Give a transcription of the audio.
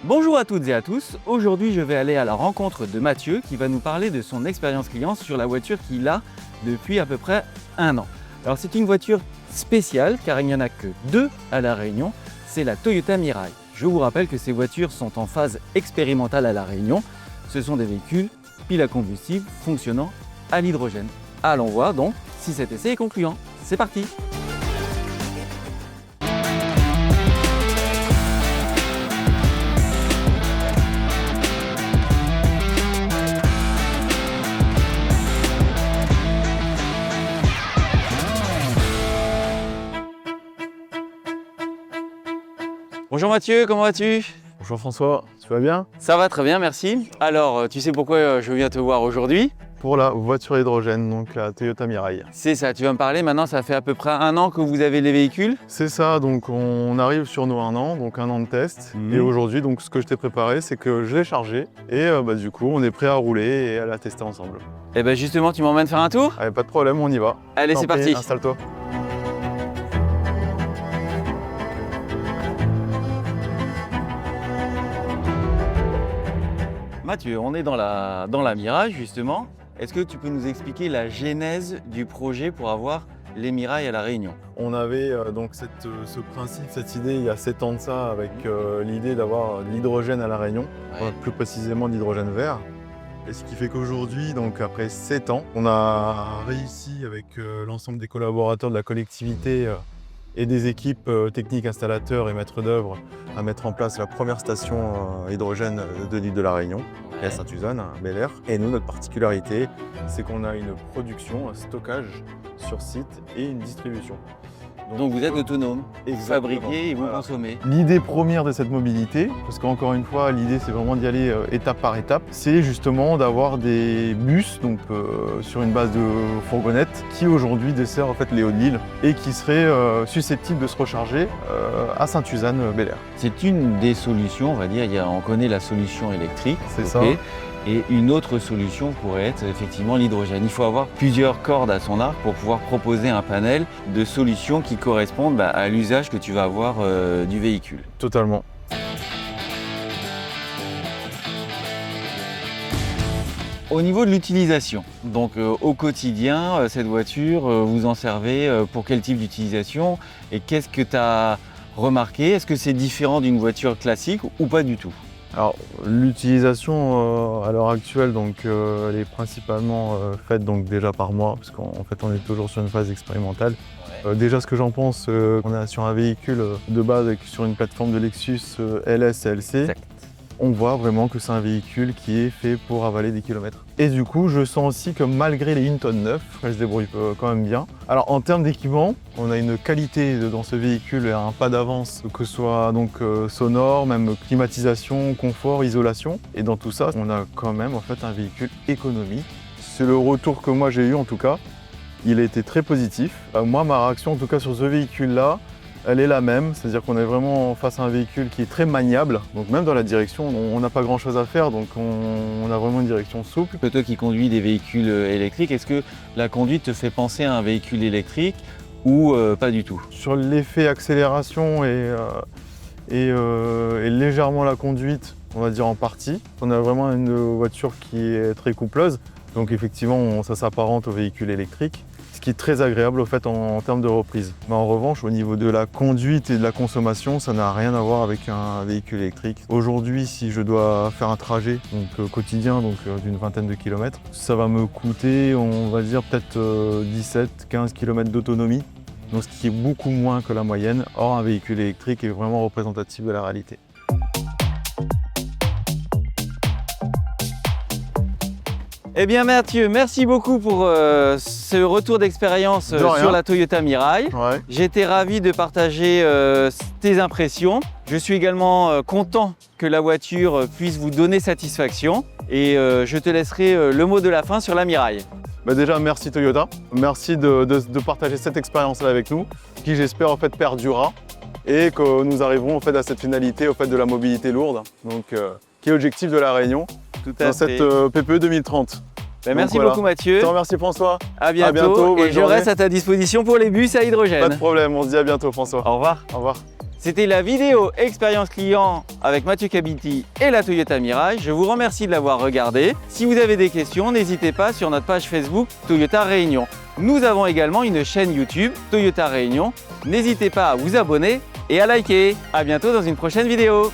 Bonjour à toutes et à tous, aujourd'hui je vais aller à la rencontre de Mathieu qui va nous parler de son expérience client sur la voiture qu'il a depuis à peu près 1 an. Alors c'est une voiture spéciale car il n'y en a que 2 à La Réunion, c'est la Toyota Mirai. Je vous rappelle que ces voitures sont en phase expérimentale à La Réunion, ce sont des véhicules piles à combustible fonctionnant à l'hydrogène. Allons voir donc si cet essai est concluant. C'est parti! Bonjour Mathieu, comment vas-tu? Bonjour François, tu vas bien? Ça va très bien, merci. Alors, tu sais pourquoi je viens te voir aujourd'hui? Pour la voiture hydrogène, donc la Toyota Mirai. C'est ça, tu vas me parler maintenant, ça fait à peu près 1 an que vous avez les véhicules? C'est ça, donc on arrive sur nos 1 an, donc 1 an de test. Et aujourd'hui, donc ce que je t'ai préparé, c'est que je l'ai chargé et du coup, on est prêt à rouler et à la tester ensemble. Et ben justement, tu m'emmènes faire un tour? Allez, pas de problème, on y va. Allez, c'est parti. Installe-toi. Mathieu, on est dans la Mirai justement. Est-ce que tu peux nous expliquer la genèse du projet pour avoir les Mirai à La Réunion? On avait donc ce principe, cette idée il y a 7 ans de ça, avec l'idée d'avoir de l'hydrogène à La Réunion, plus précisément de l'hydrogène vert. Et ce qui fait qu'aujourd'hui, donc après 7 ans, on a réussi avec l'ensemble des collaborateurs de la collectivité et des équipes techniques, installateurs et maîtres d'œuvre à mettre en place la première station hydrogène de l'île de La Réunion, à Saint-Suzanne, à Bel-Air. Et nous, notre particularité, c'est qu'on a une production, un stockage sur site et une distribution. Donc vous êtes autonome, vous Exactement. fabriquez et vous consommez. L'idée première de cette mobilité, parce qu'encore une fois, l'idée c'est vraiment d'y aller étape par étape, c'est justement d'avoir des bus donc, sur une base de fourgonnettes qui aujourd'hui desservent en fait les Hauts-de-l'Île et qui seraient susceptibles de se recharger à Saint-Suzanne, Bel-Air. C'est une des solutions, on va dire, on connaît la solution électrique. C'est ça. Et une autre solution pourrait être effectivement l'hydrogène. Il faut avoir plusieurs cordes à son arc pour pouvoir proposer un panel de solutions qui correspondent à l'usage que tu vas avoir du véhicule. Totalement. Au niveau de l'utilisation, donc au quotidien, cette voiture, vous en servez pour quel type d'utilisation et qu'est-ce que tu as remarqué? Est-ce que c'est différent d'une voiture classique ou pas du tout? Alors l'utilisation à l'heure actuelle, donc, elle est principalement faite donc, déjà par moi, parce qu'en fait on est toujours sur une phase expérimentale. Déjà ce que j'en pense, on est sur un véhicule de base sur une plateforme de Lexus LS et LC. Exact. On voit vraiment que c'est un véhicule qui est fait pour avaler des kilomètres. Et du coup, je sens aussi que malgré les 1 tonne 9, elle se débrouille quand même bien. Alors en termes d'équipement, on a une qualité dans ce véhicule et un pas d'avance, que ce soit donc sonore, même climatisation, confort, isolation. Et dans tout ça, on a quand même en fait un véhicule économique. C'est le retour que moi j'ai eu en tout cas. Il a été très positif. Moi, ma réaction en tout cas sur ce véhicule-là, elle est la même, c'est-à-dire qu'on est vraiment face à un véhicule qui est très maniable. Donc même dans la direction, on n'a pas grand-chose à faire, donc on a vraiment une direction souple. Toi qui conduis des véhicules électriques, est-ce que la conduite te fait penser à un véhicule électrique ou pas du tout? Sur l'effet accélération et légèrement la conduite, on va dire en partie. On a vraiment une voiture qui est très coupleuse, donc effectivement ça s'apparente au véhicule électrique. Ce qui est très agréable au fait en termes de reprise. Mais en revanche, au niveau de la conduite et de la consommation, ça n'a rien à voir avec un véhicule électrique. Aujourd'hui, si je dois faire un trajet quotidien d'une vingtaine de kilomètres, ça va me coûter, on va dire, peut-être 17-15 km d'autonomie. Donc ce qui est beaucoup moins que la moyenne. Or, un véhicule électrique est vraiment représentatif de la réalité. Eh bien Mathieu, merci beaucoup pour ce retour d'expérience sur la Toyota Mirai. Ouais. J'étais ravi de partager tes impressions. Je suis également content que la voiture puisse vous donner satisfaction. Et je te laisserai le mot de la fin sur la Mirai. Déjà, merci Toyota. Merci de partager cette expérience-là avec nous, qui j'espère en fait perdurera et que nous arriverons en fait à cette finalité au fait de la mobilité lourde, donc qui est l'objectif de La Réunion dans cette PPE 2030. Merci beaucoup Mathieu. Je te remercie François. À bientôt. Et je reste à ta disposition pour les bus à hydrogène. Pas de problème, on se dit à bientôt François. Au revoir. Au revoir. C'était la vidéo expérience client avec Mathieu Cabiti et la Toyota Mirai. Je vous remercie de l'avoir regardé. Si vous avez des questions, n'hésitez pas sur notre page Facebook Toyota Réunion. Nous avons également une chaîne YouTube Toyota Réunion. N'hésitez pas à vous abonner et à liker. À bientôt dans une prochaine vidéo.